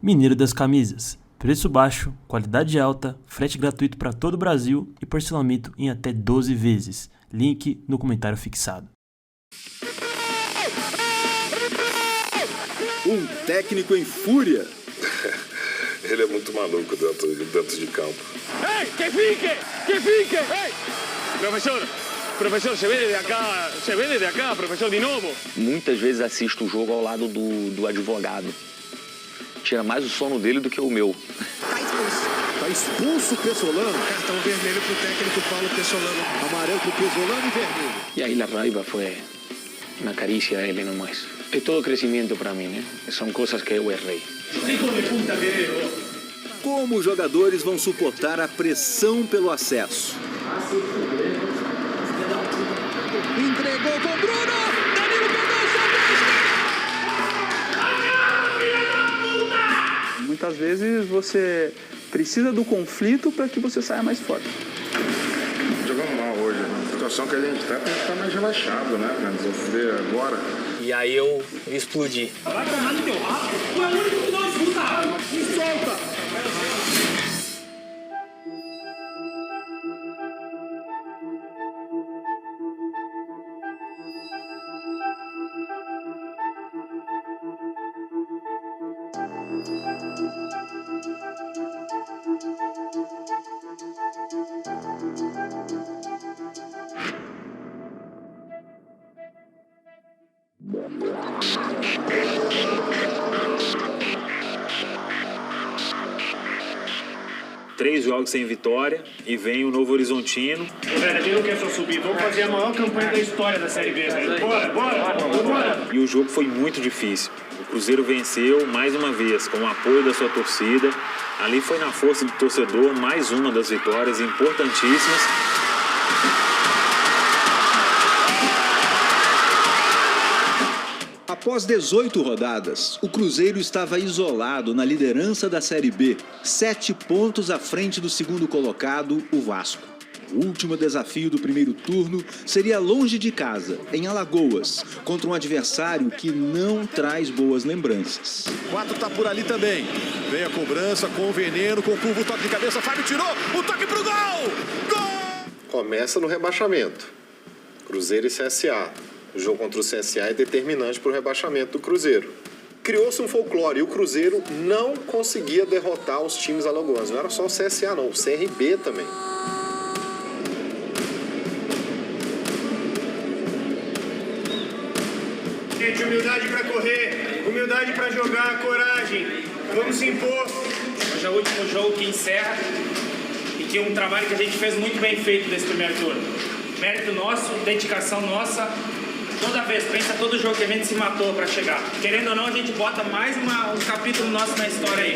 Mineiro das Camisas. Preço baixo, qualidade alta, frete gratuito para todo o Brasil e parcelamento em até 12 vezes. Link no comentário fixado. Um técnico em fúria. Ele é muito maluco dentro de campo. ¡Hey! ¡Que fique! ¡Hey! Professor, se vê de acá, professor, de novo. Muitas vezes assisto o jogo ao lado do advogado. Tira mais o sono dele do que o meu. Tá expulso o Pessolano. Cartão vermelho pro técnico Paulo Pessolano. Amarelo pro Pessolano e vermelho. E aí a raiva foi uma carícia a ele nomás. É todo crescimento para mim, né? São coisas que eu errei. Como os jogadores vão suportar a pressão pelo acesso? Entregou com Bruno! Danilo pegou, soltou! Muitas vezes você precisa do conflito para que você saia mais forte. Jogando mal hoje, né? A situação que a gente tem que estar mais relaxado, né? Pra resolver agora. E aí eu explodi. Vai tomar no teu rabo. Tu é o único que não escuta. Me solta. Três jogos sem vitória e vem o Novo Horizontino. A gente não quer só subir, vamos fazer a maior campanha da história da Série B. Bora! E o jogo foi muito difícil. O Cruzeiro venceu mais uma vez, com o apoio da sua torcida. Ali foi na força do torcedor, mais uma das vitórias importantíssimas. Após 18 rodadas, o Cruzeiro estava isolado na liderança da Série B, 7 pontos à frente do segundo colocado, o Vasco. O último desafio do primeiro turno seria longe de casa, em Alagoas, contra um adversário que não traz boas lembranças. 4 tá por ali também. Vem a cobrança com o veneno, com o curvo, toque de cabeça, Fábio tirou, o toque pro gol! Gol! Começa no rebaixamento. Cruzeiro e CSA. O jogo contra o CSA é determinante para o rebaixamento do Cruzeiro. Criou-se um folclore e o Cruzeiro não conseguia derrotar os times alagoanos. Não era só o CSA não, o CRB também. Gente, humildade para correr, humildade para jogar, coragem. Vamos se impor. Hoje é o último jogo que encerra e que é um trabalho que a gente fez muito bem feito nesse primeiro turno. Mérito nosso, dedicação nossa. Toda vez, pensa todo jogo que a gente se matou para chegar. Querendo ou não, a gente bota mais um capítulo nosso na história aí.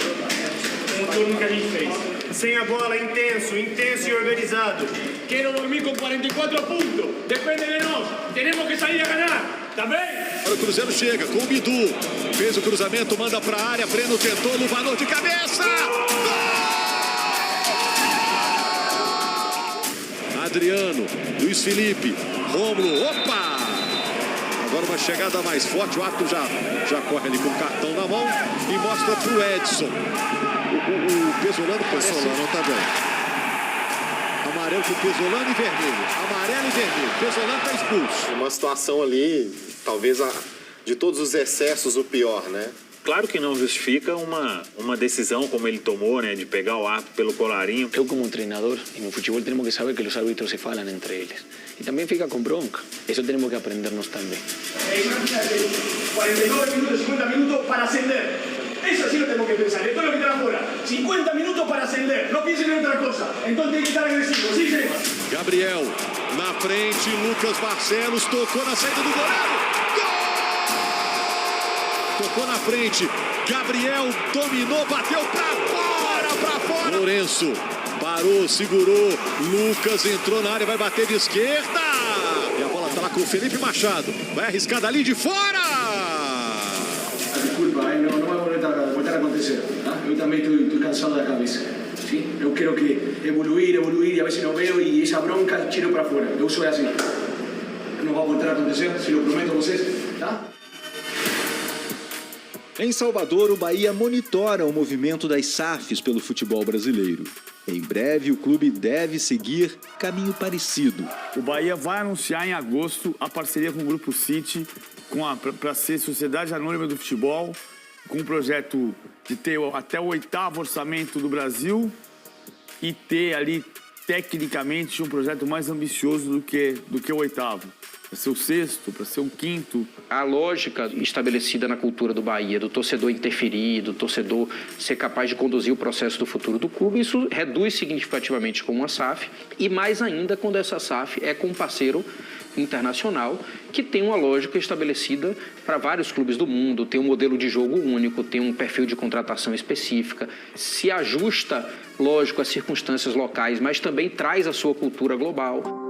Um turno que a gente fez. Sem a bola, intenso e organizado. Quero dormir com 44 pontos. Depende de nós. Temos que sair a ganhar. Tá bem? O Cruzeiro chega com o Bidu. Fez o cruzamento, manda pra área. Breno tentou, Luvanor de cabeça. Gol! Adriano, Luiz Felipe, Rômulo, opa! Agora uma chegada mais forte, o árbitro já corre ali com o cartão na mão e mostra pro Edson. O Pessolano tá bem. Amarelo pro Pessolano e vermelho. Amarelo e vermelho. Pessolano tá expulso. Uma situação ali, talvez de todos os excessos, o pior, né? Claro que não justifica uma decisão como ele tomou, né, de pegar o árbitro pelo colarinho. Eu como treinador, e no futebol temos que saber que os árbitros se falam entre eles. E também fica com bronca. Isso temos que aprendernos também. 49 minutos, 50 minutos para ascender. Eso sí lo tengo que pensar. Esto es lo que está afuera. 50 minutos para ascender. No piensen en otra cosa. Entonces tiene que estar agresivo. ¿Sí, señor? Gabriel, na frente, Lucas Barcelos tocou na saída do goleiro. Tocou na frente, Gabriel dominou, bateu pra fora. Lourenço parou, segurou, Lucas entrou na área, vai bater de esquerda. E a bola tá lá com o Felipe Machado, vai arriscar dali de fora. Desculpa, não vai voltar a acontecer. Eu também estou cansado da cabeça. ¿sí? Eu quero que evoluir, e a veces não veo e essa bronca tiro para fora. Eu sou assim. Não vai voltar a acontecer, se lo prometo a vocês, tá? Em Salvador, o Bahia monitora o movimento das SAFs pelo futebol brasileiro. Em breve, o clube deve seguir caminho parecido. O Bahia vai anunciar em agosto a parceria com o Grupo City para ser Sociedade Anônima do Futebol, com um projeto de ter até o 8º orçamento do Brasil e ter ali, tecnicamente, um projeto mais ambicioso do que o 8º. Para ser o 6º, para ser o 5º. A lógica estabelecida na cultura do Bahia, do torcedor interferir, do torcedor ser capaz de conduzir o processo do futuro do clube, isso reduz significativamente com uma SAF, e mais ainda quando essa SAF é com um parceiro internacional que tem uma lógica estabelecida para vários clubes do mundo, tem um modelo de jogo único, tem um perfil de contratação específica, se ajusta, lógico, às circunstâncias locais, mas também traz a sua cultura global.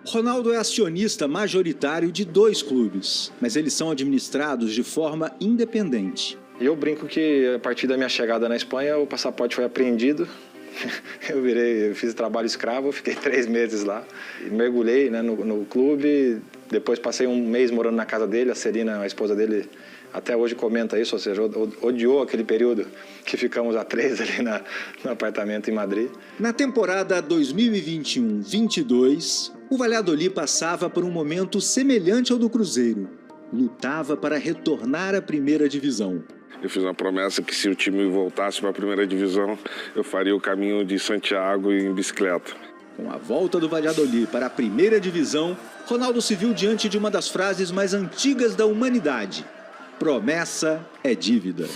Ronaldo é acionista majoritário de 2 clubes, mas eles são administrados de forma independente. Eu brinco que a partir da minha chegada na Espanha o passaporte foi apreendido. Eu fiz trabalho escravo, fiquei 3 meses lá. Mergulhei, né, no clube, depois passei um mês morando na casa dele, a Serena, a esposa dele, até hoje comenta isso, ou seja, odiou aquele período que ficamos a 3 ali no apartamento em Madrid. Na temporada 2021-22, o Valladolid passava por um momento semelhante ao do Cruzeiro. Lutava para retornar à primeira divisão. Eu fiz uma promessa que se o time voltasse para a primeira divisão, eu faria o caminho de Santiago em bicicleta. Com a volta do Valladolid para a primeira divisão, Ronaldo se viu diante de uma das frases mais antigas da humanidade: promessa é dívida.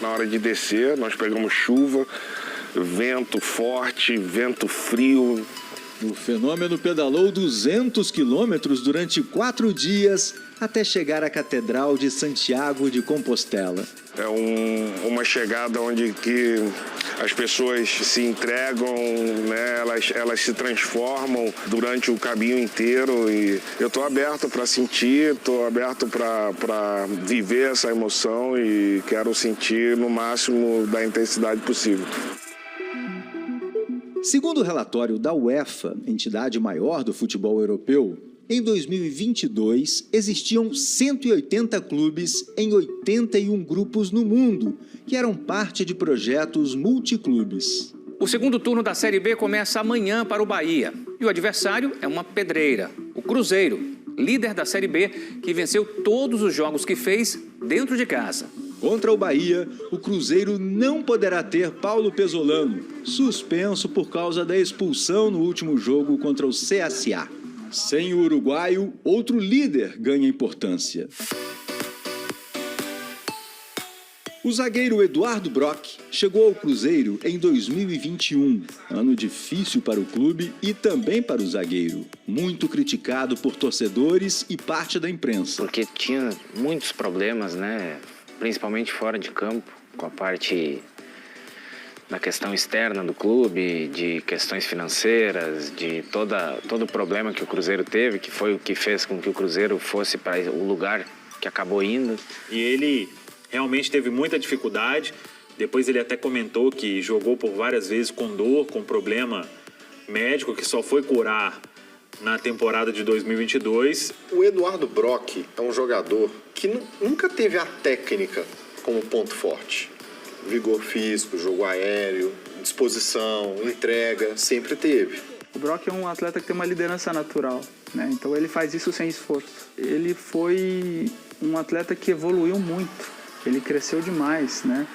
Na hora de descer, nós pegamos chuva, vento forte, vento frio. O fenômeno pedalou 200 quilômetros durante 4 dias até chegar à Catedral de Santiago de Compostela. É uma chegada onde que as pessoas se entregam, né? Elas se transformam durante o caminho inteiro e eu estou aberto para sentir, estou aberto para viver essa emoção e quero sentir no máximo da intensidade possível. Segundo o relatório da UEFA, entidade maior do futebol europeu, em 2022 existiam 180 clubes em 81 grupos no mundo, que eram parte de projetos multiclubes. O segundo turno da Série B começa amanhã para o Bahia. E o adversário é uma pedreira, o Cruzeiro, líder da Série B, que venceu todos os jogos que fez dentro de casa. Contra o Bahia, o Cruzeiro não poderá ter Paulo Pesolano, suspenso por causa da expulsão no último jogo contra o CSA. Sem o uruguaio, outro líder ganha importância. O zagueiro Eduardo Brock chegou ao Cruzeiro em 2021, ano difícil para o clube e também para o zagueiro, muito criticado por torcedores e parte da imprensa. Porque tinha muitos problemas, né? Principalmente fora de campo, com a parte da questão externa do clube, de questões financeiras, de todo o problema que o Cruzeiro teve, que foi o que fez com que o Cruzeiro fosse para o lugar que acabou indo. E ele realmente teve muita dificuldade. Depois ele até comentou que jogou por várias vezes com dor, com problema médico, que só foi curar na temporada de 2022. O Eduardo Brock é um jogador que nunca teve a técnica como ponto forte. Vigor físico, jogo aéreo, disposição, entrega, sempre teve. O Brock é um atleta que tem uma liderança natural, né? Então ele faz isso sem esforço. Ele foi um atleta que evoluiu muito, ele cresceu demais, né?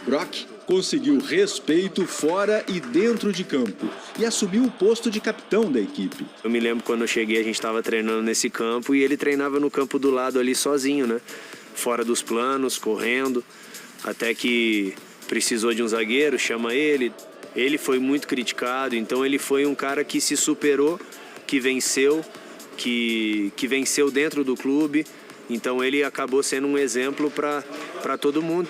Brock conseguiu respeito fora e dentro de campo e assumiu o posto de capitão da equipe. Eu me lembro quando eu cheguei, a gente estava treinando nesse campo e ele treinava no campo do lado ali sozinho, né? Fora dos planos, correndo, até que precisou de um zagueiro, chama ele. Ele foi muito criticado, então ele foi um cara que se superou, que venceu dentro do clube. Então ele acabou sendo um exemplo para todo mundo.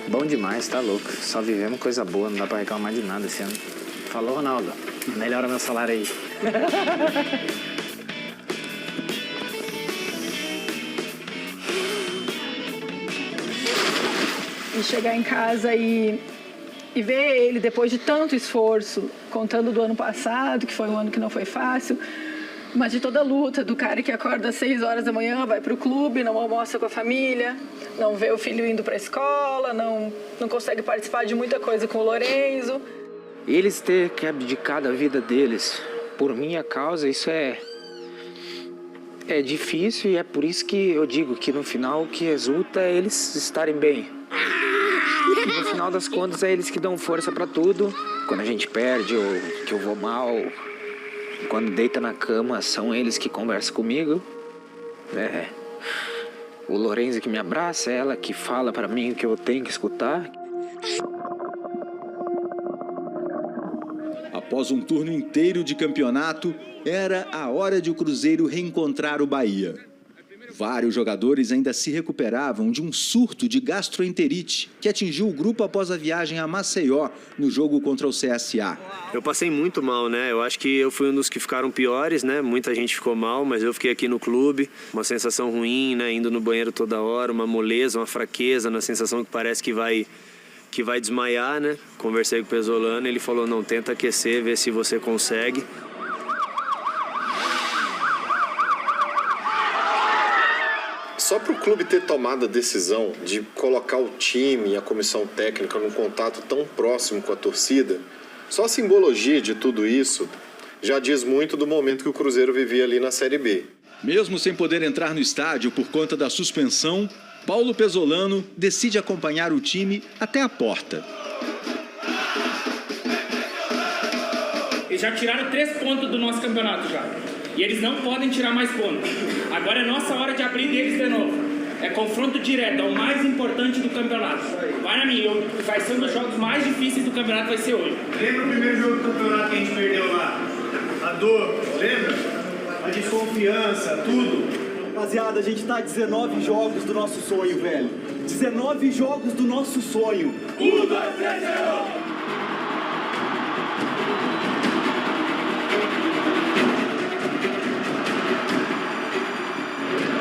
Bom demais, tá louco. Só vivemos coisa boa, não dá pra reclamar de nada esse ano. Falou, Ronaldo. Melhora meu salário aí. E chegar em casa e ver ele, depois de tanto esforço, contando do ano passado, que foi um ano que não foi fácil, mas de toda a luta, do cara que acorda às 6 horas da manhã, vai para o clube, não almoça com a família, não vê o filho indo para a escola, não consegue participar de muita coisa com o Lorenzo. Eles ter que abdicar da vida deles por minha causa, isso é difícil e é por isso que eu digo que no final o que resulta é eles estarem bem. No final das contas é eles que dão força pra tudo. Quando a gente perde ou que eu vou mal, quando deita na cama, são eles que conversam comigo. O Lorenzo que me abraça, ela que fala pra mim o que eu tenho que escutar. Após um turno inteiro de campeonato, era a hora de o Cruzeiro reencontrar o Bahia. Vários jogadores ainda se recuperavam de um surto de gastroenterite que atingiu o grupo após a viagem a Maceió no jogo contra o CSA. Eu passei muito mal, né? Eu acho que eu fui um dos que ficaram piores, né? Muita gente ficou mal, mas eu fiquei aqui no clube. Uma sensação ruim, né? Indo no banheiro toda hora, uma moleza, uma fraqueza, na sensação que parece que vai desmaiar, né? Conversei com o Pesolano, ele falou, não, tenta aquecer, ver se você consegue. Só para o clube ter tomado a decisão de colocar o time e a comissão técnica num contato tão próximo com a torcida, só a simbologia de tudo isso já diz muito do momento que o Cruzeiro vivia ali na Série B. Mesmo sem poder entrar no estádio por conta da suspensão, Paulo Pesolano decide acompanhar o time até a porta. Eles já tiraram 3 pontos do nosso campeonato já. E eles não podem tirar mais pontos. Agora é nossa hora de abrir deles de novo. É confronto direto, é o mais importante do campeonato. Vai na minha, vai ser um dos jogos mais difíceis do campeonato, vai ser hoje. Lembra o primeiro jogo do campeonato que a gente perdeu lá? A dor, lembra? A desconfiança, tudo. Rapaziada, a gente tá a 19 jogos do nosso sonho, velho. 19 jogos do nosso sonho. 1, 2, 3, 0!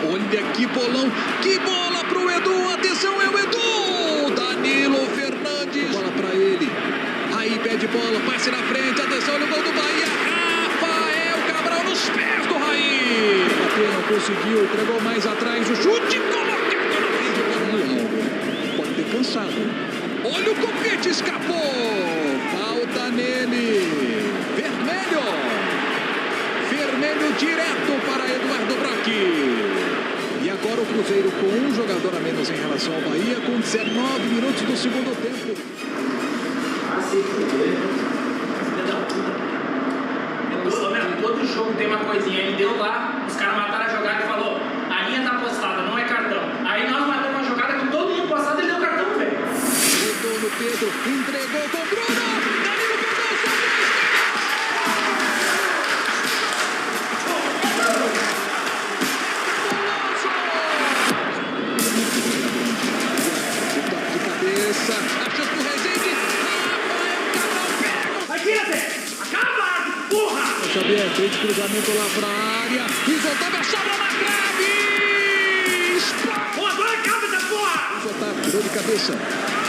Olha que bolão, que bola pro Edu, atenção, é o Edu! Danilo Fernandes, bola pra ele, aí pede bola, passe na frente, atenção, olha o gol do Bahia, Rafael Cabral nos pés do Raí! Bateu, não conseguiu, entregou mais atrás, o chute colocado na rede, pode ter cansado. Olha o Copete, escapou, falta nele, vermelho direto para Eduardo Braque. E agora o Cruzeiro com um jogador a menos em relação ao Bahia, com 19 minutos do segundo tempo. Todo jogo tem uma coisinha. Ele deu lá, os caras mataram a jogada e falou: a linha tá postada, não é cartão. Aí nós matamos a jogada com todo mundo postado e ele deu cartão, velho. Voltou no Pedro, entregou com o Bruno. Danilo pegou, achou pro Rezende, Rafael Cabral pega! Vai, tira-te! Acaba! Porra! O Xavier fez cruzamento lá pra área, Isotávio, a sobra na trave! Pô, agora acaba essa porra! Isotávio tirou de cabeça,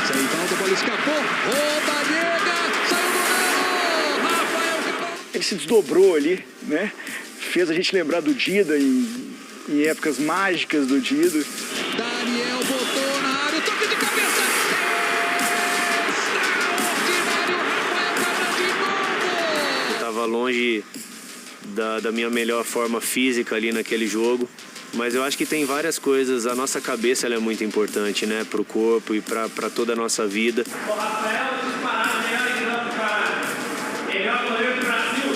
Zé Ivaldo, a bola escapou, Rodallega, saiu do gol! Rafael Cabral! Ele se desdobrou ali, né? Fez a gente lembrar do Dida em épocas mágicas do Dida. Daniel botou na área, o toque de cabeça! Estava longe da minha melhor forma física ali naquele jogo, mas eu acho que tem várias coisas. A nossa cabeça ela é muito importante, né, para o corpo e para toda a nossa vida. O Rafael disparado, melhor em campo, cara. Melhor goleiro do Brasil.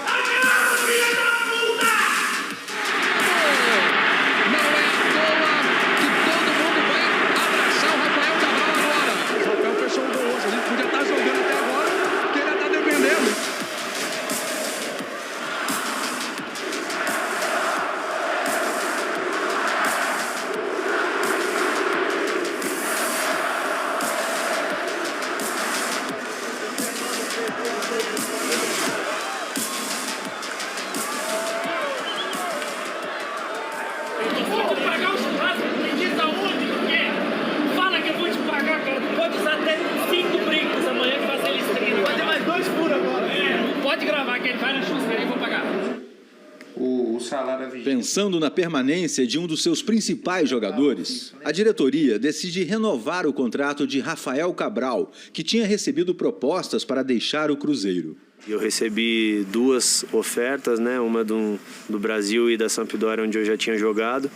Acaba, filha da puta! Não é à toa que todo mundo vai abraçar o Rafael Cabral agora. O Rafael fechou o gol hoje, a gente podia estar jogando até agora, que ele está defendendo. Pensando na permanência de um dos seus principais jogadores, a diretoria decide renovar o contrato de Rafael Cabral, que tinha recebido propostas para deixar o Cruzeiro. Eu recebi 2 ofertas, né? Uma do Brasil e da Sampdoria, onde eu já tinha jogado.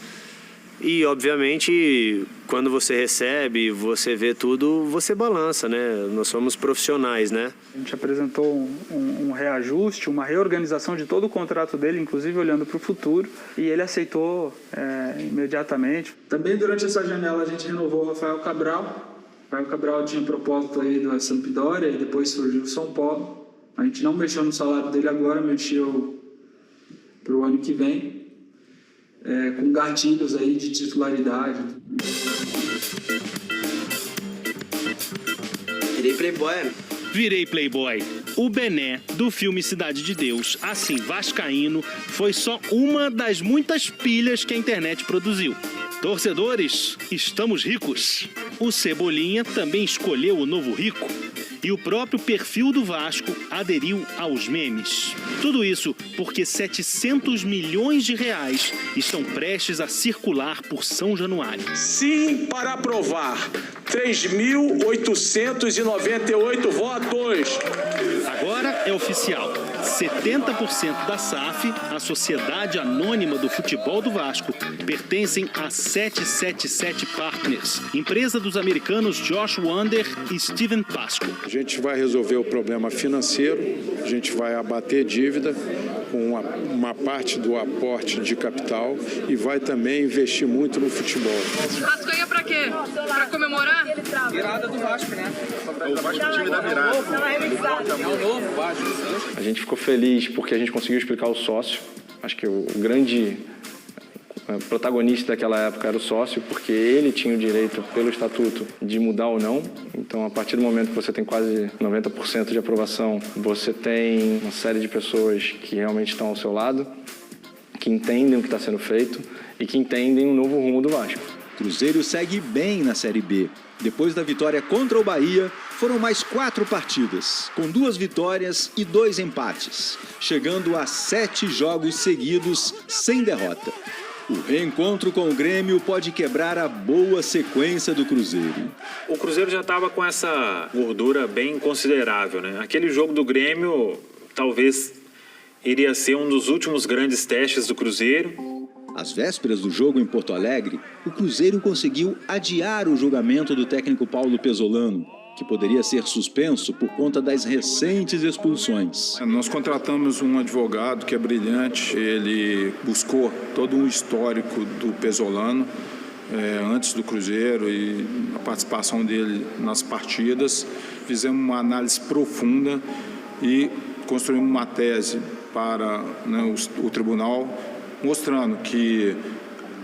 E, obviamente, quando você recebe, você vê tudo, você balança, né? Nós somos profissionais, né? A gente apresentou um reajuste, uma reorganização de todo o contrato dele, inclusive olhando para o futuro, e ele aceitou imediatamente. Também durante essa janela a gente renovou o Rafael Cabral. O Rafael Cabral tinha propósito aí da Sampdoria e depois surgiu o São Paulo. A gente não mexeu no salário dele agora, mexeu para o ano que vem. Com gatilhos aí de titularidade. Virei playboy. Virei playboy. O Bené, do filme Cidade de Deus, assim vascaíno, foi só uma das muitas pilhas que a internet produziu. Torcedores, estamos ricos. O Cebolinha também escolheu o novo rico. E o próprio perfil do Vasco aderiu aos memes. Tudo isso porque 700 milhões de reais estão prestes a circular por São Januário. Sim, para aprovar. 3.898 votos. Agora é oficial. 70% da SAF, a Sociedade Anônima do Futebol do Vasco, pertencem a 777 Partners, empresa dos americanos Josh Wander e Steven Pasco. A gente vai resolver o problema financeiro, a gente vai abater dívida com uma parte do aporte de capital e vai também investir muito no futebol. Vasco ganha pra quê? Pra comemorar? Virada do Vasco, né? O Vasco é o time da virada. É o novo Vasco. A gente ficou feliz porque a gente conseguiu explicar o sócio. Acho que o grande protagonista daquela época era o sócio, porque ele tinha o direito, pelo estatuto, de mudar ou não. Então, a partir do momento que você tem quase 90% de aprovação, você tem uma série de pessoas que realmente estão ao seu lado, que entendem o que está sendo feito e que entendem o novo rumo do Vasco. Cruzeiro segue bem na Série B. Depois da vitória contra o Bahia, foram mais 4 partidas, com 2 vitórias e 2 empates, chegando a 7 jogos seguidos sem derrota. O reencontro com o Grêmio pode quebrar a boa sequência do Cruzeiro. O Cruzeiro já estava com essa gordura bem considerável, né? Aquele jogo do Grêmio talvez iria ser um dos últimos grandes testes do Cruzeiro. Às vésperas do jogo em Porto Alegre, o Cruzeiro conseguiu adiar o julgamento do técnico Paulo Pesolano, que poderia ser suspenso por conta das recentes expulsões. Nós contratamos um advogado que é brilhante, ele buscou todo um histórico do Pesolano antes do Cruzeiro e a participação dele nas partidas. Fizemos uma análise profunda e construímos uma tese para o tribunal, mostrando que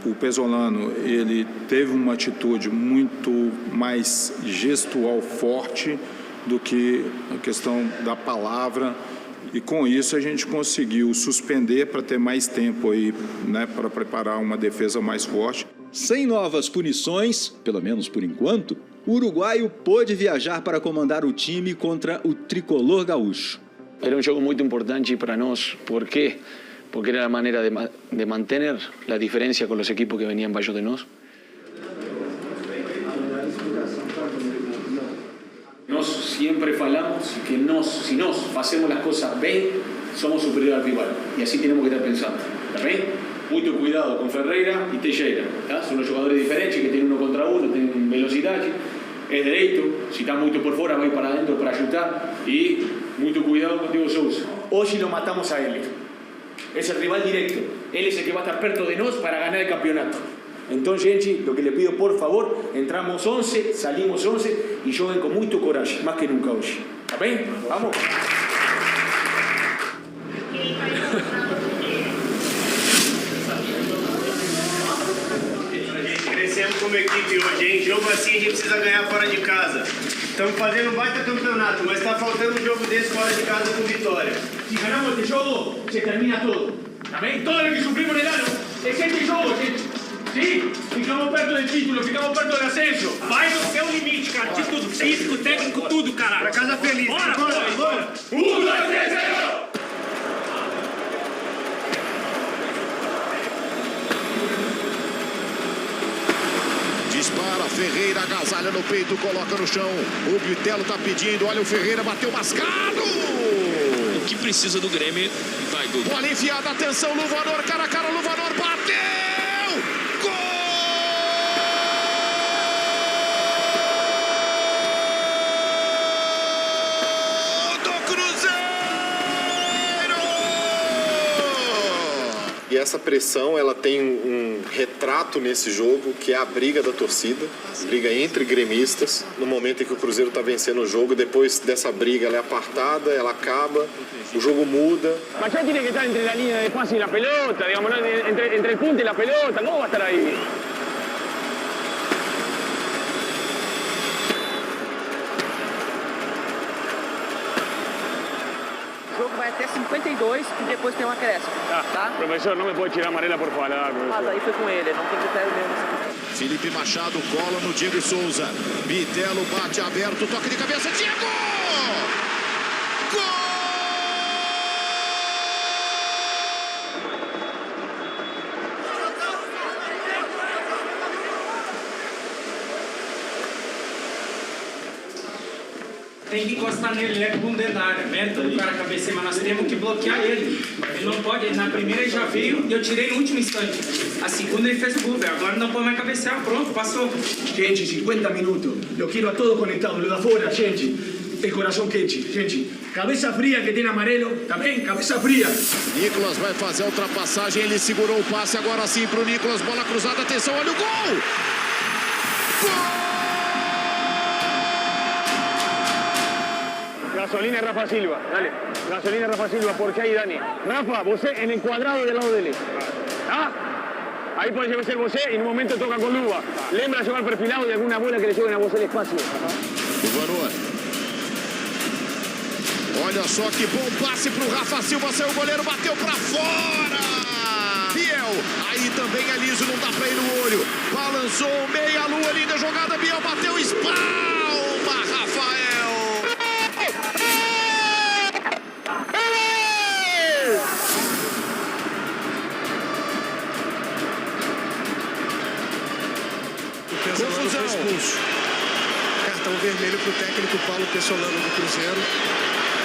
o Pesolano ele teve uma atitude muito mais gestual forte do que a questão da palavra, e com isso a gente conseguiu suspender para ter mais tempo aí, para preparar uma defesa mais forte. Sem novas punições, pelo menos por enquanto, o uruguaio pôde viajar para comandar o time contra o tricolor gaúcho. Era um jogo muito importante para nós. ¿Por quê? Porque era la manera de mantener la diferencia con los equipos que venían bajo de nosotros. Nós sempre falamos que si nós hacemos las cosas bien, somos superior al rival. Y así tenemos que estar pensando. ¿Está bien? Mucho cuidado con Ferreira y Teixeira. ¿Tá? Son los jugadores diferentes que tienen 1 contra 1, tienen velocidad. Es derecho, si está muito por fora, vai para adentro para chutar. Y mucho cuidado con Diego Souza. Hoy lo matamos a él. Es el rival directo. Él es el que va a estar perto de nosotros para ganar el campeonato. Entonces, gente, lo que le pido, por favor, entramos 11, salimos 11 y jueguen con mucho coraje, más que nunca hoy. ¿Está bien? Vamos. Crescemos como equipe hoje, hein? Jogo assim a gente precisa ganhar fora de casa. Estamos fazendo um baita campeonato, mas está faltando um jogo desse fora de casa com vitória. Si ganamos este juego, se termina todo. ¿También? Todo lo que sufrimos en el año es este juego, gente. Sí, ficamos perto del título, ficamos perto del ascenso. Vai no seu limite, cara. De tudo. Físico, técnico, tudo, caralho. Pra casa feliz. Bora, bora, bora. 1, 2, 3, 0! agasalha no peito, coloca no chão. O Bitelo tá pedindo, olha o Ferreira, bateu mascado. O que precisa do Grêmio vai, Dudu. Bola enfiada, atenção, Luvanor, cara a cara, Luvanor bateu! Gol! E essa pressão, ela tem um retrato nesse jogo, que é a briga da torcida, briga entre gremistas, no momento em que o Cruzeiro está vencendo o jogo. Depois dessa briga, ela é apartada, ela acaba, o jogo muda. Mas já tem que estar entre a linha de passe e a pelota, digamos, entre o punto e a pelota, como vai estar aí? O jogo vai até 52 e depois tem um acréscimo, tá? Professor, não me pode tirar amarela por falar, professor. Mas aí foi com ele, não tem critério nenhum nessa questão. Felipe Machado cola no Diego Souza. Bitelo bate aberto, toque de cabeça, Diego! Gol! Tem que encostar nele, ele é bunda na área. Mérito do cara cabecear, mas nós temos que bloquear ele. Ele não pode, na primeira ele já veio e eu tirei no último instante. A segunda ele fez o gol, agora não pode mais cabecear, pronto, passou. Gente, 50 minutos. Lo quiero a todos conectados, lo de afuera, gente. El corazón quente, gente. Cabeça fria que tem amarelo, tá bem? Cabeça fria. Nicolas vai fazer a ultrapassagem, ele segurou o passe, agora sim pro Nicolas, bola cruzada, atenção, olha o gol! Gol! Gasolina Rafa Silva, dale. Gasolina Rafa Silva, porque aí, Dani. Rafa, você en el cuadrado del lado dele. Tá? Aí pode ser você e no momento toca com luva. Lembra jogar perfilado e alguma bola que le joguen a você no espaço. Luvanor. Olha só que bom passe pro Rafa Silva, saiu o goleiro, bateu pra fora! Biel, aí também é liso, não dá pra ir no olho. Balançou, meia lua, linda jogada, Biel bateu, espalma, Rafael! Confusão. Expulso. Cartão vermelho pro técnico Paulo Pessolano do Cruzeiro.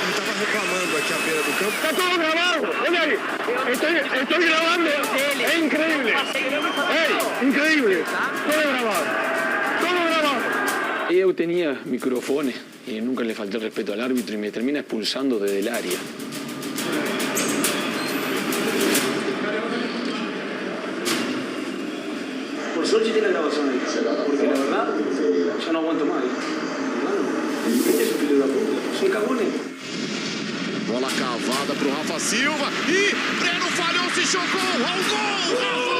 Ele estava reclamando aqui à beira do campo. Está todo grabado. Olha aí. Estoy grabando. É increíble. Ei, increíble. Todo grabado. Todo grabado. Eu tenía micrófono y nunca le falté el respeto al árbitro y me termina expulsando desde el área. Por suerte tiene grabación ahí, porque la verdad ya no aguanto más. Este es un filho da puta, son cagones. Bola cavada pro Rafa Silva e Breno falhou, se chocou, ao gol, Rafa!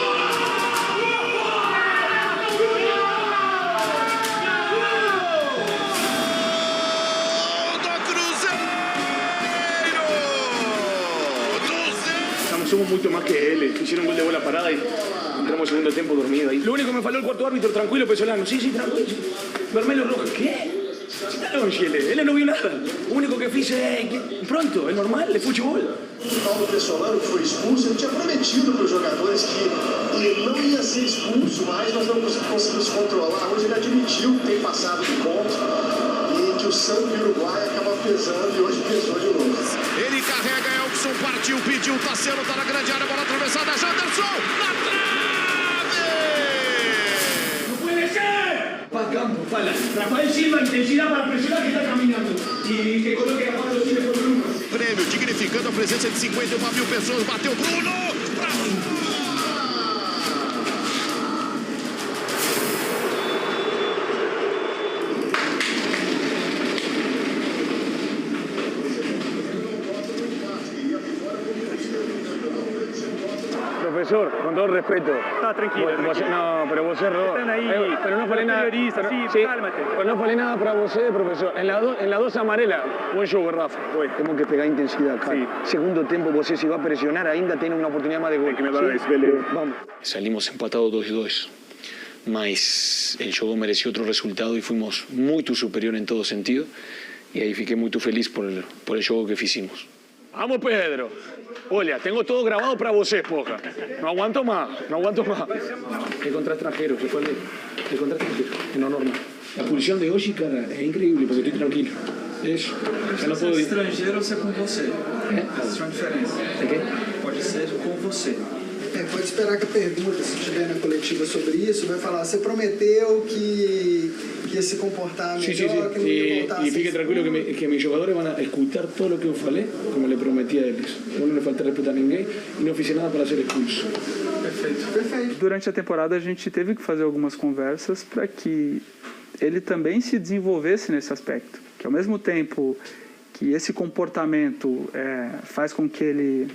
Somos mucho más que él. Hicieron gol de bola parada y entramos segundo tiempo dormido ahí. Lo único que me faló el cuarto árbitro, tranquilo, Pesolano. Sí, tranquilo. Vermelho rojo. ¿Qué? Ele não viu nada. O único que fiz é pronto, é normal, é futebol. O Paulo Pessolano foi expulso, ele tinha prometido para os jogadores que ele não ia ser expulso mais, mas não conseguiu se controlar. Hoje ele admitiu que tem passado de ponto e que o sangue uruguai acaba pesando e hoje pesou de novo. Ele carrega, Elkson partiu, pediu, Tassiano tá na grande área, bola atravessada, Janderson, na trave! ¡No puede ser! Para campo, fala. Rafael Silva, intensidad para presionar que está caminando. Y que coloque a Pablo Silva por Bruno. Prêmio dignificando a presença de 51.000 pessoas, bateu Bruno! Profesor, con todo el respeto. No, tranquilo. No, pero vos erró. Están ahí. Pero no falei nada. Sí, cálmate. Pero no falei nada para vos, profesor. En la dos amarela, buen jogo, Rafa. Temos que pegar intensidad, cara. Sí. Segundo tempo, você se vai pressionar, ainda tem uma oportunidade mais de gol. Tem que me dar isso, beleza. Vamos. Salimos empatados 2-2, mas el jogo mereció otro resultado y fuimos muito superior en todo sentido. Y ahí fiquei muito feliz por el jogo que fizimos. Vamos, Pedro. Olha, tengo todo grabado para vocês, porra. No aguanto más, no aguanto más. Es contra extranjeros, recuerden. Es contra extranjeros, no normal. La pulsión de hoy, cara, es increíble porque estoy tranquilo. Eso. Pode no ser puedo... estrangeiro ou ser com você. Existe uma diferença. Pode ser com você. Pode esperar que a pergunta, se estiver na coletiva sobre isso, vai falar, você prometeu que ia se comportar melhor, que não ia voltar a y fique tranquilo que mis jugadores van a escuchar todo lo que yo falei, como le prometí a eles. Eu não le falta respeito a ninguém e não fiz nada para ser expulso. Perfeito. Durante a temporada a gente teve que fazer algumas conversas para que ele também se desenvolvesse nesse aspecto. Que ao mesmo tempo que esse comportamento faz com que ele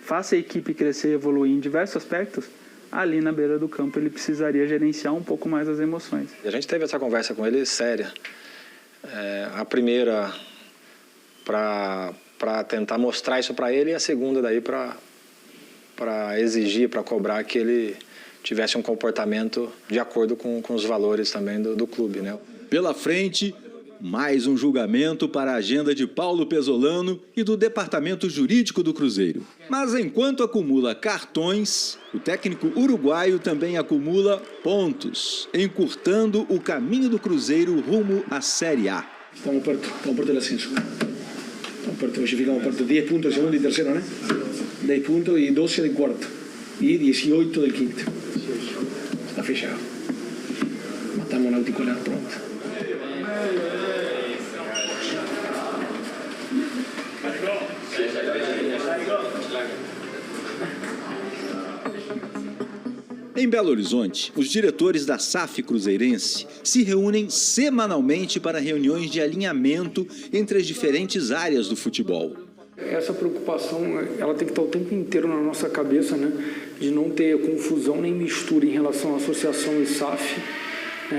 faça a equipe crescer e evoluir em diversos aspectos, ali na beira do campo ele precisaria gerenciar um pouco mais as emoções. A gente teve essa conversa com ele séria. A primeira para tentar mostrar isso para ele e a segunda daí para exigir, para cobrar que ele tivesse um comportamento de acordo com os valores também do clube, né? Pela frente, mais um julgamento para a agenda de Paulo Pesolano e do departamento jurídico do Cruzeiro. Mas enquanto acumula cartões, o técnico uruguaio também acumula pontos, encurtando o caminho do Cruzeiro rumo à Série A. Estamos perto del ascenso. Estamos perto, hoje ficamos perto. 10 pontos de segundo e terceiro, né? 10 pontos e 12 de quarto. E 18 de quinto. Está fechado. Matamos o Náutico lá, pronto. Em Belo Horizonte, os diretores da SAF cruzeirense se reúnem semanalmente para reuniões de alinhamento entre as diferentes áreas do futebol. Essa preocupação, ela tem que estar o tempo inteiro na nossa cabeça, né? De não ter confusão nem mistura em relação à associação e SAF.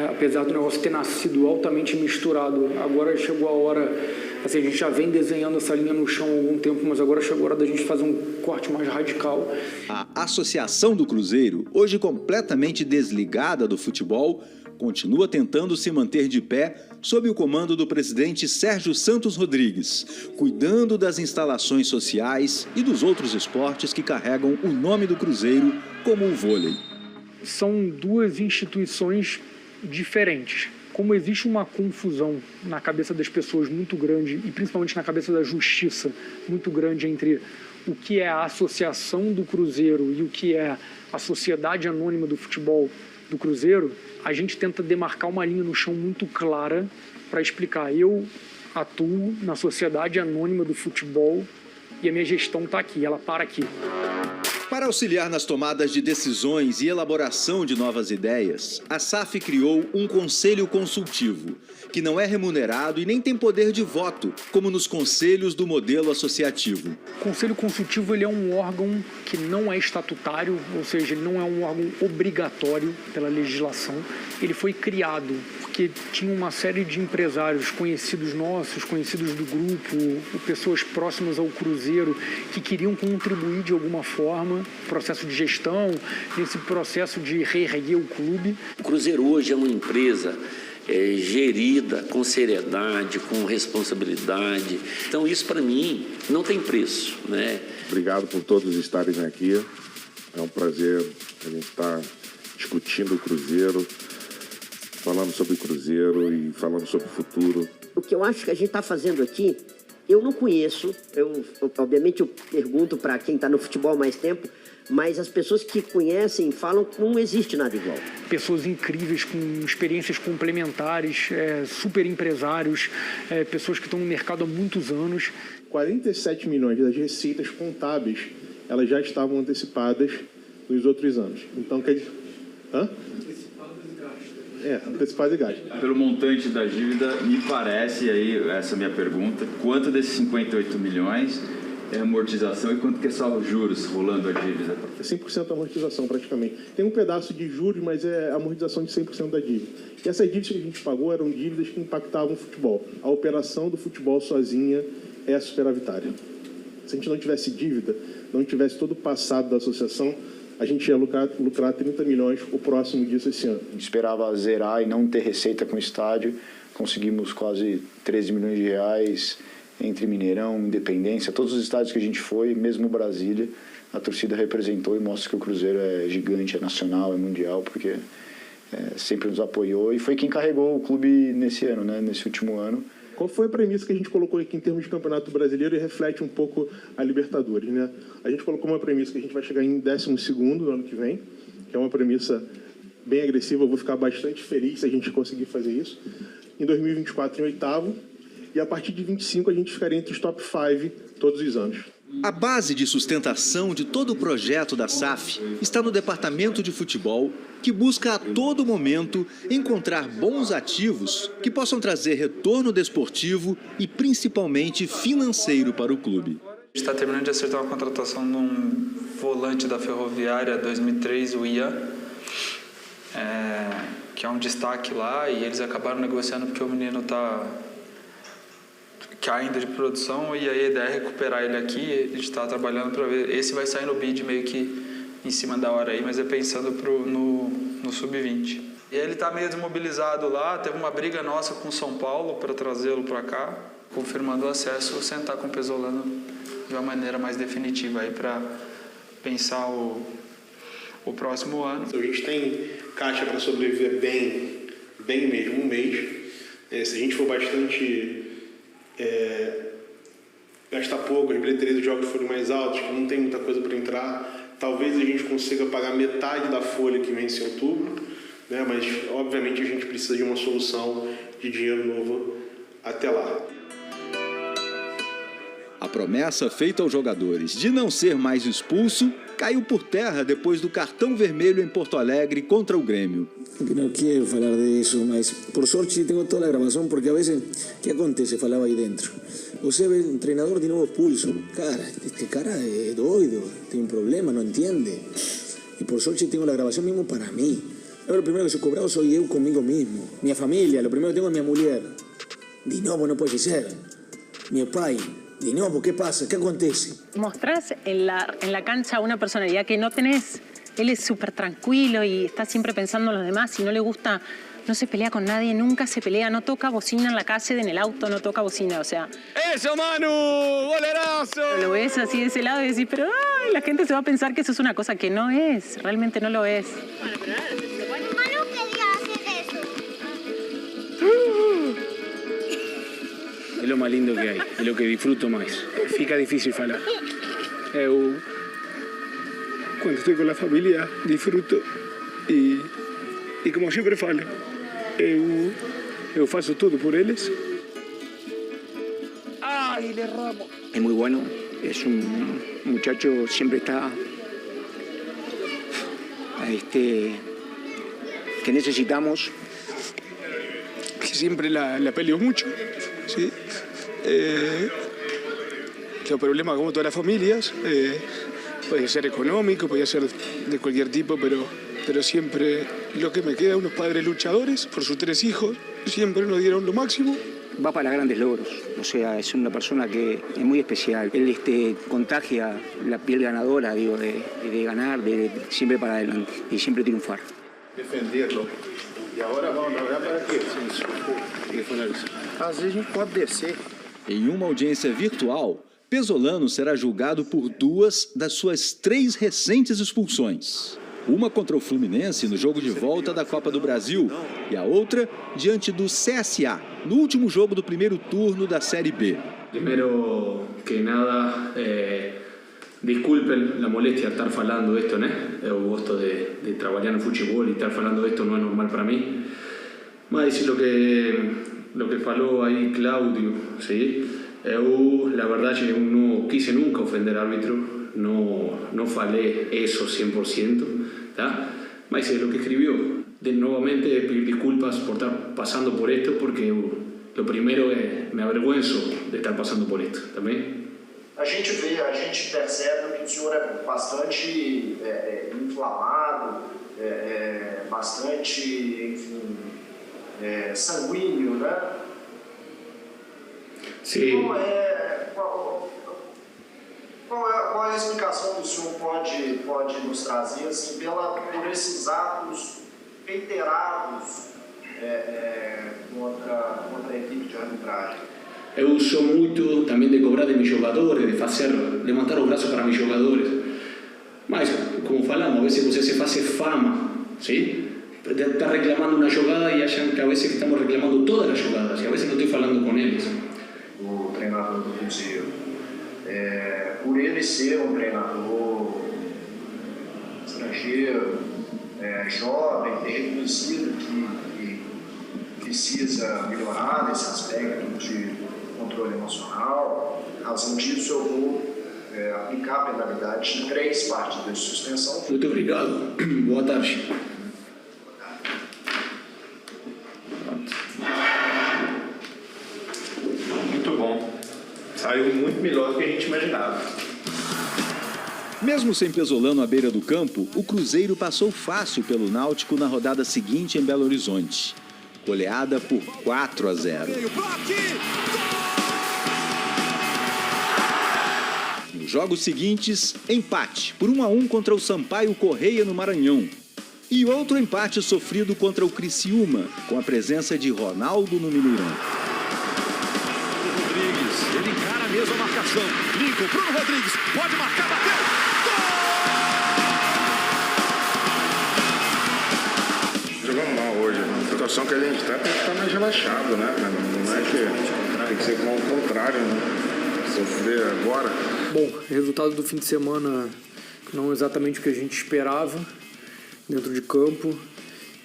Apesar do negócio ter nascido altamente misturado, agora chegou a hora... Assim, a gente já vem desenhando essa linha no chão há algum tempo, mas agora chegou a hora da gente fazer um corte mais radical. A Associação do Cruzeiro, hoje completamente desligada do futebol, continua tentando se manter de pé sob o comando do presidente Sérgio Santos Rodrigues, cuidando das instalações sociais e dos outros esportes que carregam o nome do Cruzeiro, como o vôlei. São duas instituições diferentes. Como existe uma confusão na cabeça das pessoas muito grande, e principalmente na cabeça da justiça muito grande entre o que é a associação do Cruzeiro e o que é a sociedade anônima do futebol do Cruzeiro, a gente tenta demarcar uma linha no chão muito clara para explicar. Eu atuo na sociedade anônima do futebol e a minha gestão está aqui, ela para aqui. Para auxiliar nas tomadas de decisões e elaboração de novas ideias, a SAF criou um conselho consultivo, que não é remunerado e nem tem poder de voto, como nos conselhos do modelo associativo. O conselho consultivo ele é um órgão que não é estatutário, ou seja, ele não é um órgão obrigatório pela legislação. Ele foi criado porque tinha uma série de empresários conhecidos nossos, conhecidos do grupo, pessoas próximas ao Cruzeiro, que queriam contribuir de alguma forma no processo de gestão, nesse processo de reerguer o clube. O Cruzeiro hoje é uma empresa gerida com seriedade, com responsabilidade. Então isso para mim não tem preço, né? Obrigado por todos estarem aqui. É um prazer a gente estar discutindo o Cruzeiro, falando sobre o Cruzeiro e falando sobre o futuro. O que eu acho que a gente está fazendo aqui, eu não conheço. Obviamente eu pergunto para quem está no futebol há mais tempo, mas as pessoas que conhecem falam que não existe nada igual. Pessoas incríveis, com experiências complementares, super empresários, pessoas que estão no mercado há muitos anos. 47 milhões das receitas contábeis, elas já estavam antecipadas nos outros anos. Então, quer dizer... Hã? Antecipado e gasto. Pelo montante da dívida, me parece, aí essa é a minha pergunta, quanto desses 58 milhões é amortização e quanto que é só os juros rolando a dívida? É 100% amortização, praticamente. Tem um pedaço de juros, mas é amortização de 100% da dívida. E essas dívidas que a gente pagou eram dívidas que impactavam o futebol. A operação do futebol sozinha é superavitária. Se a gente não tivesse dívida, não tivesse todo o passado da associação, a gente ia lucrar 30 milhões o próximo disso esse ano. Esperava zerar e não ter receita com o estádio. Conseguimos quase 13 milhões de reais entre Mineirão, Independência, todos os estádios que a gente foi, mesmo Brasília, a torcida representou e mostra que o Cruzeiro é gigante, é nacional, é mundial, porque sempre nos apoiou e foi quem carregou o clube nesse ano, né? Nesse último ano. Qual foi a premissa que a gente colocou aqui em termos de Campeonato Brasileiro e reflete um pouco a Libertadores, né? A gente colocou uma premissa que a gente vai chegar em 12º no ano que vem, que é uma premissa bem agressiva. Eu vou ficar bastante feliz se a gente conseguir fazer isso. Em 2024, em 8º. E a partir de 25 a gente ficaria entre os top 5 todos os anos. A base de sustentação de todo o projeto da SAF está no departamento de futebol, que busca a todo momento encontrar bons ativos que possam trazer retorno desportivo e principalmente financeiro para o clube. A gente está terminando de acertar uma contratação de um volante da Ferroviária 2003, o Ian, que é um destaque lá, e eles acabaram negociando porque o menino está caindo de produção, e aí a ideia é recuperar ele aqui. A gente está trabalhando para ver, esse vai sair no bid meio que em cima da hora aí, mas é pensando no sub-20. E ele está meio desmobilizado lá, teve uma briga nossa com o São Paulo para trazê-lo para cá, confirmando o acesso, sentar com o Pesolano de uma maneira mais definitiva aí para pensar o próximo ano. A gente tem caixa para sobreviver bem mesmo, um mês. Se a gente for bastante gastar pouco, as bilheterias dos jogos forem mais altas, que não tem muita coisa para entrar, talvez a gente consiga pagar metade da folha que vence em outubro, né? Mas obviamente a gente precisa de uma solução de dinheiro novo até lá. A promessa feita aos jogadores de não ser mais expulso caiu por terra depois do cartão vermelho em Porto Alegre contra o Grêmio. Não quero falar disso, mas por sorte tenho toda a gravação, porque a vezes, o que acontece? Falava aí dentro. Você vê um treinador de novo expulso. Cara, este cara é doido, tem um problema, não entende. E por sorte tenho a gravação mesmo para mim. Agora, o primeiro que sou cobrado sou eu comigo mesmo. Minha família, o primeiro que tenho é minha mulher. De novo não pode ser. Meu pai. De nuevo, ¿qué pasa? ¿Qué acontece? Mostrás en la cancha una personalidad que no tenés. Él es súper tranquilo y está siempre pensando en los demás. Si no le gusta, no se pelea con nadie, nunca se pelea, no toca bocina en la calle, en el auto no toca bocina, o sea... ¡Eso, Manu! ¡Bolerazo! Lo ves así de ese lado y decís, pero ay, la gente se va a pensar que eso es una cosa que no es, realmente no lo es. Manu quería hacer eso. É o mais lindo que há, é o que disfruto mais. Fica difícil falar. Eu, quando estou com a família, disfruto e como sempre falo, eu faço tudo por eles. ¡Ay, le erramos! Es muy bueno, es un muchacho, siempre está que necesitamos, que siempre la peleó mucho, ¿sí? Los problemas como todas las familias, puede ser económico, puede ser de cualquier tipo, pero siempre lo que me queda, unos padres luchadores por sus 3 hijos, siempre nos dieron lo máximo. Va para grandes logros, o sea, es una persona que es muy especial. Él contagia la piel ganadora, digo, de ganar, de siempre para adelante y siempre triunfar. Defenderlo. E agora vamos navegar para quê? Às vezes a gente pode descer. Em uma audiência virtual, Pesolano será julgado por 2 das suas 3 recentes expulsões. Uma contra o Fluminense no jogo de volta da Copa do Brasil e a outra diante do CSA, no último jogo do primeiro turno da Série B. Primero que nada, disculpen la molestia de estar falando esto, né? Eu gosto de trabalhar no futebol e estar falando esto não é normal para mim. Mas lo que falou aí Cláudio, ¿sí? Eu, la verdade, eu não quise nunca ofender árbitro, não falei isso 100%, tá? Mas é o que escreveu. Novamente pedir desculpas por estar passando por esto, porque lo primeiro é me avergüenzo de estar passando por esto, também. A gente percebe que o senhor é bastante inflamado, bastante, enfim, sanguíneo, né? Sim. Qual é a explicação que o senhor pode nos trazer assim, por esses atos reiterados contra a equipe de arbitragem? Eu sou muito também de cobrar de meus jogadores, de levantar os braços para meus jogadores. Mas, como falamos, a vezes você se faz fama, ¿sí? de estar reclamando una jugada y hayan que a veces que estamos reclamando todas las jugadas y a veces no estoy hablando con ellos. O treinador do Cruzeiro, por ele ser um treinador estrangeiro, jovem, tem reconhecido que precisa melhorar nesse aspecto de controle emocional. Em razão disso, eu vou aplicar a penalidade de 3 partidas de suspensão. Muito obrigado. Boa tarde. Muito bom. Saiu muito melhor do que a gente imaginava. Mesmo sem Pesolano à beira do campo, o Cruzeiro passou fácil pelo Náutico na rodada seguinte em Belo Horizonte. Goleada por 4-0. Nos jogos seguintes, empate por 1-1 contra o Sampaio Correia no Maranhão. E outro empate sofrido contra o Criciúma, com a presença de Ronaldo no Mineirão. Rodrigues, ele encara a mesma marcação. Lincoln, Bruno Rodrigues, pode marcar, bateu! Jogamos mal hoje. A situação que a gente está tem que estar mais relaxado, né? Não é que tem que ser ao contrário, né? Sofrer agora. Bom, resultado do fim de semana não exatamente o que a gente esperava dentro de campo,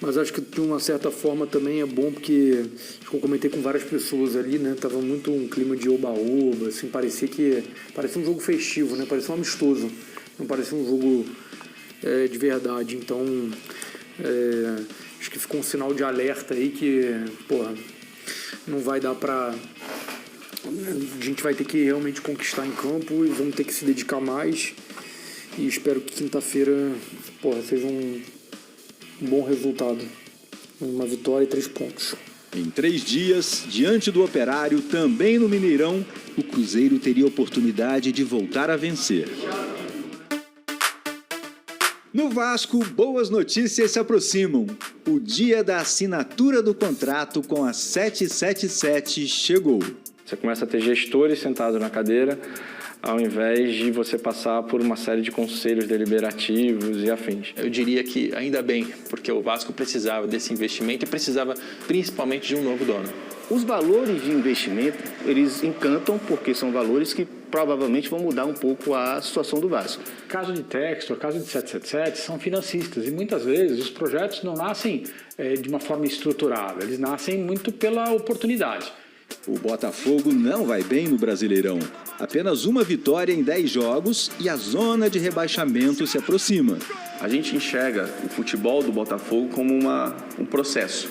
mas acho que de uma certa forma também é bom porque eu comentei com várias pessoas ali, né? Tava muito um clima de oba-oba, assim, parecia um jogo festivo, né? Parecia um amistoso, não parecia um jogo de verdade. Então, acho que ficou um sinal de alerta aí que, porra, não vai dar pra... A gente vai ter que realmente conquistar em campo e vamos ter que se dedicar mais. E espero que quinta-feira, seja um bom resultado. Uma vitória e 3 pontos. Em 3 dias, diante do Operário, também no Mineirão, o Cruzeiro teria oportunidade de voltar a vencer. No Vasco, boas notícias se aproximam. O dia da assinatura do contrato com a 777 chegou. Você começa a ter gestores sentados na cadeira, ao invés de você passar por uma série de conselhos deliberativos e afins. Eu diria que ainda bem, porque o Vasco precisava desse investimento e precisava principalmente de um novo dono. Os valores de investimento, eles encantam porque são valores que provavelmente vão mudar um pouco a situação do Vasco. Caso de Textor, caso de 777, são financistas e muitas vezes os projetos não nascem de uma forma estruturada, eles nascem muito pela oportunidade. O Botafogo não vai bem no Brasileirão. Apenas uma vitória em 10 jogos e a zona de rebaixamento se aproxima. A gente enxerga o futebol do Botafogo como um processo.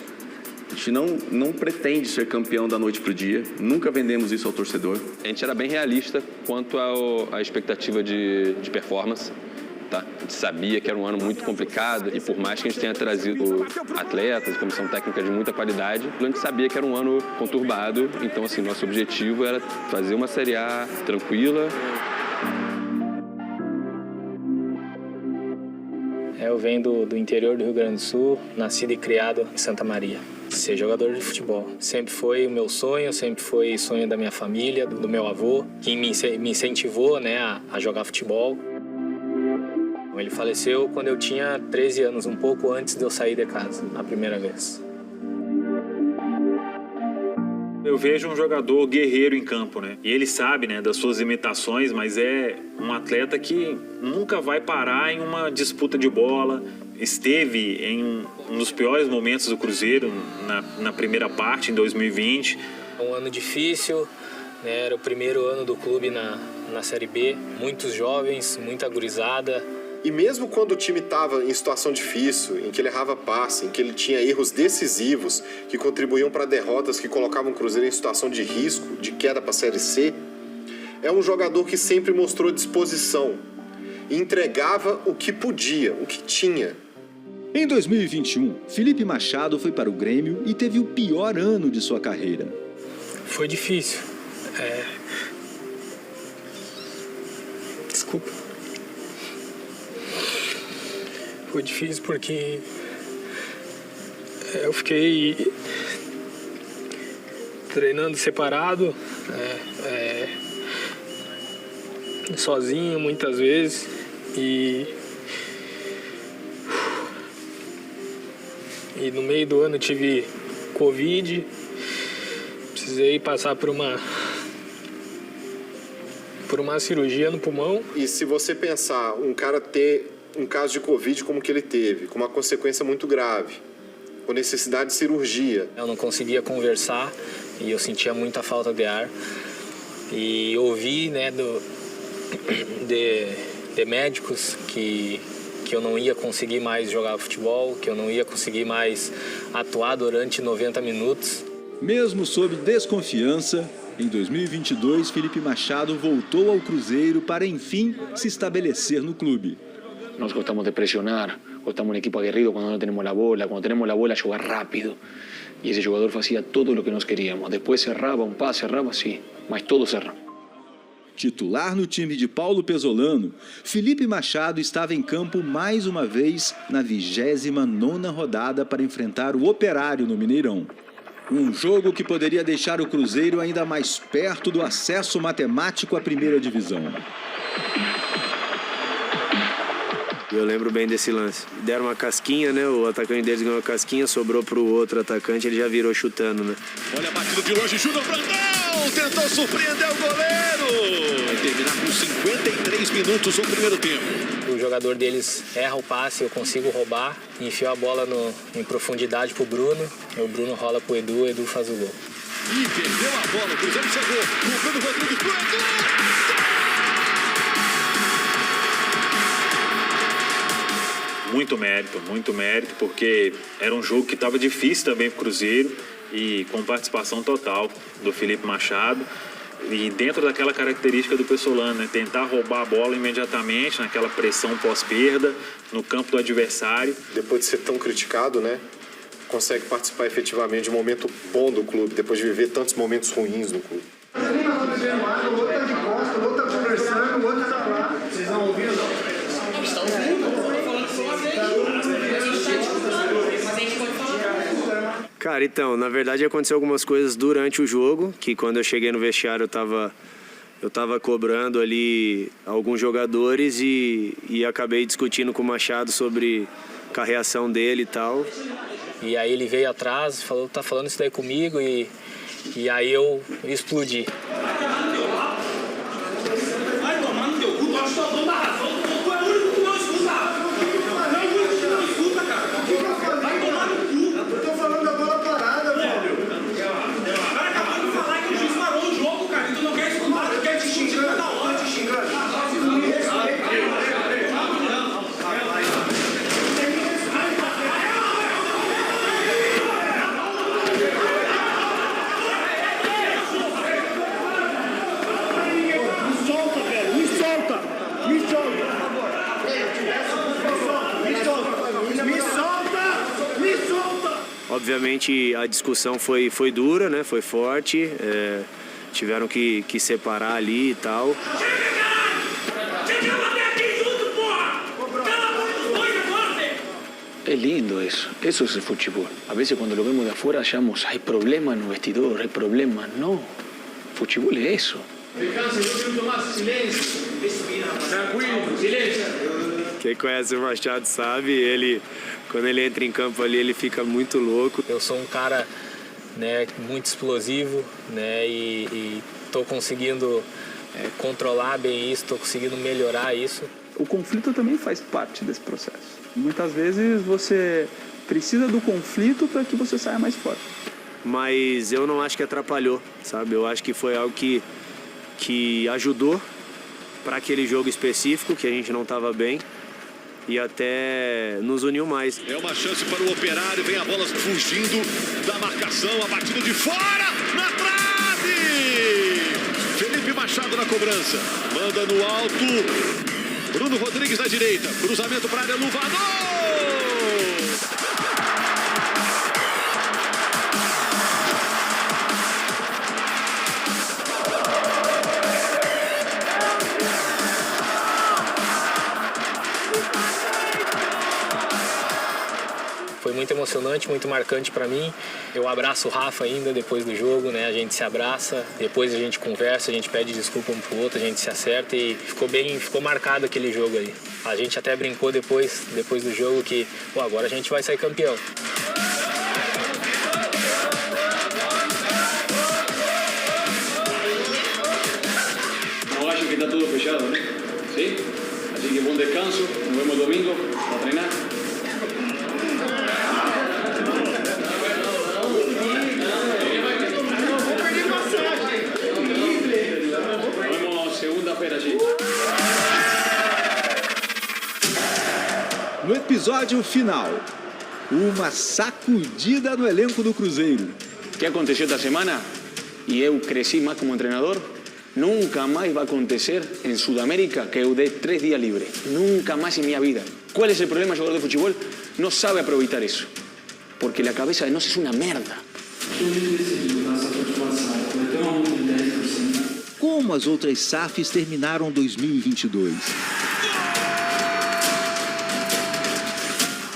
A gente não pretende ser campeão da noite para o dia, nunca vendemos isso ao torcedor. A gente era bem realista quanto à expectativa de performance. Tá? A gente sabia que era um ano muito complicado e por mais que a gente tenha trazido atletas e comissão técnica de muita qualidade, a gente sabia que era um ano conturbado. Então, assim, nosso objetivo era fazer uma Série A tranquila. Eu venho do interior do Rio Grande do Sul, nascido e criado em Santa Maria. Ser jogador de futebol. Sempre foi o meu sonho, sempre foi sonho da minha família, do meu avô, que me incentivou, né, a jogar futebol. Ele faleceu quando eu tinha 13 anos, um pouco antes de eu sair de casa, a primeira vez. Eu vejo um jogador guerreiro em campo, né? E ele sabe, né, das suas limitações, mas é um atleta que nunca vai parar em uma disputa de bola. Esteve em um dos piores momentos do Cruzeiro, na primeira parte, em 2020. Um ano difícil, né? Era o primeiro ano do clube na Série B. Muitos jovens, muita gurizada. E mesmo quando o time estava em situação difícil, em que ele errava passe, em que ele tinha erros decisivos que contribuíam para derrotas que colocavam o Cruzeiro em situação de risco, de queda para a Série C, é um jogador que sempre mostrou disposição e entregava o que podia, o que tinha. Em 2021, Felipe Machado foi para o Grêmio e teve o pior ano de sua carreira. Foi difícil. Desculpa. Foi difícil porque eu fiquei treinando separado, sozinho muitas vezes e E no meio do ano eu tive Covid, precisei passar por uma cirurgia no pulmão. E se você pensar um cara ter um caso de Covid como que ele teve, com uma consequência muito grave, com necessidade de cirurgia. Eu não conseguia conversar e eu sentia muita falta de ar. E ouvi, né, de médicos que eu não ia conseguir mais jogar futebol, que eu não ia conseguir mais atuar durante 90 minutos. Mesmo sob desconfiança, em 2022, Felipe Machado voltou ao Cruzeiro para, enfim, se estabelecer no clube. Nós gostamos de pressionar, gostamos de um equipo aguerrido quando não temos a bola. Quando temos a bola, jogar rápido. E esse jogador fazia tudo o que nós queríamos. Depois errava um passe, errava sim, mas todos erram. Titular no time de Paulo Felipe Machado estava em campo mais uma vez na 29ª rodada para enfrentar o Operário no Mineirão. Um jogo que poderia deixar o Cruzeiro ainda mais perto do acesso matemático à primeira divisão. Eu lembro bem desse lance. Deram uma casquinha, né? O atacante deles ganhou uma casquinha, sobrou pro outro atacante, ele já virou chutando, né? Olha a batida de longe, Júnior Brandão! Tentou surpreender o goleiro! Vai terminar com 53 minutos o primeiro tempo. O jogador deles erra o passe, eu consigo roubar, enfio a bola em profundidade pro Bruno, o Bruno rola pro Edu, o Edu faz o gol. E perdeu a bola, o Cruzeiro chegou, o Bruno Rodrigues pro Edu! Muito mérito, porque era um jogo que estava difícil também pro Cruzeiro e com participação total do Felipe Machado. E dentro daquela característica do Pessolano, né? Tentar roubar a bola imediatamente, naquela pressão pós-perda, no campo do adversário. Depois de ser tão criticado, né? Consegue participar efetivamente de um momento bom do clube, depois de viver tantos momentos ruins no clube. O outro tá de costa, o outro tá conversando, o outro tá lá. Vocês não ouviram, não? Estão ouvindo? Cara, então, na verdade aconteceu algumas coisas durante o jogo, que quando eu cheguei no vestiário eu tava cobrando ali alguns jogadores e acabei discutindo com o Machado sobre a reação dele e tal. E aí ele veio atrás, falou, tá falando isso daí comigo e aí eu explodi. Vai tomar no teu cu, tu acha que tá dando a razão, tu é o único que não escuta. Não é o único que não escuta, cara. Vai tomar no cu. Eu tô falando da bola parada, velho. O cara acabou de falar que o juiz parou o jogo, cara, e tu não quer escutar, tu quer te xingando da hora. Te xingando. Obviamente a discussão foi dura, né? Foi forte, tiveram que separar ali e tal. É lindo isso é o futebol. A vezes quando lo vemos de afuera achamos, hay problema no vestidor, hay problema. No, futebol é isso. Tranquilo, silêncio. Quem conhece o Machado sabe, quando ele entra em campo ali, ele fica muito louco. Eu sou um cara, né, muito explosivo, né, e tô conseguindo controlar bem isso, tô conseguindo melhorar isso. O conflito também faz parte desse processo. Muitas vezes você precisa do conflito para que você saia mais forte. Mas eu não acho que atrapalhou, sabe? Eu acho que foi algo que ajudou para aquele jogo específico, que a gente não estava bem. E até nos uniu mais. É uma chance para o Operário, vem a bola fugindo da marcação, a batida de fora, na trave! Felipe Machado na cobrança, manda no alto, Bruno Rodrigues na direita, cruzamento para a área, Luvador! Foi muito emocionante, muito marcante para mim. Eu abraço o Rafa ainda depois do jogo, né? A gente se abraça, depois a gente conversa, a gente pede desculpa um pro outro, a gente se acerta e ficou marcado aquele jogo aí. A gente até brincou depois do jogo que, agora a gente vai sair campeão. buen descanso. Nos vemos domingo a treinar. Nos vemos segunda-feira allí. No episódio final, uma sacudida no elenco do Cruzeiro. ¿Qué aconteció esta semana? Y eu crecí más como entrenador. Nunca más va a acontecer en Sudamérica que eu dé 3 días libre. Nunca más en mi vida. ¿Cuál es el problema del jugador de fútbol? No sabe aprovechar eso. Porque la cabeza de nós es una merda. Como as outras SAFs terminaram 2022?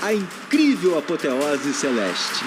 A incrível apoteose celeste.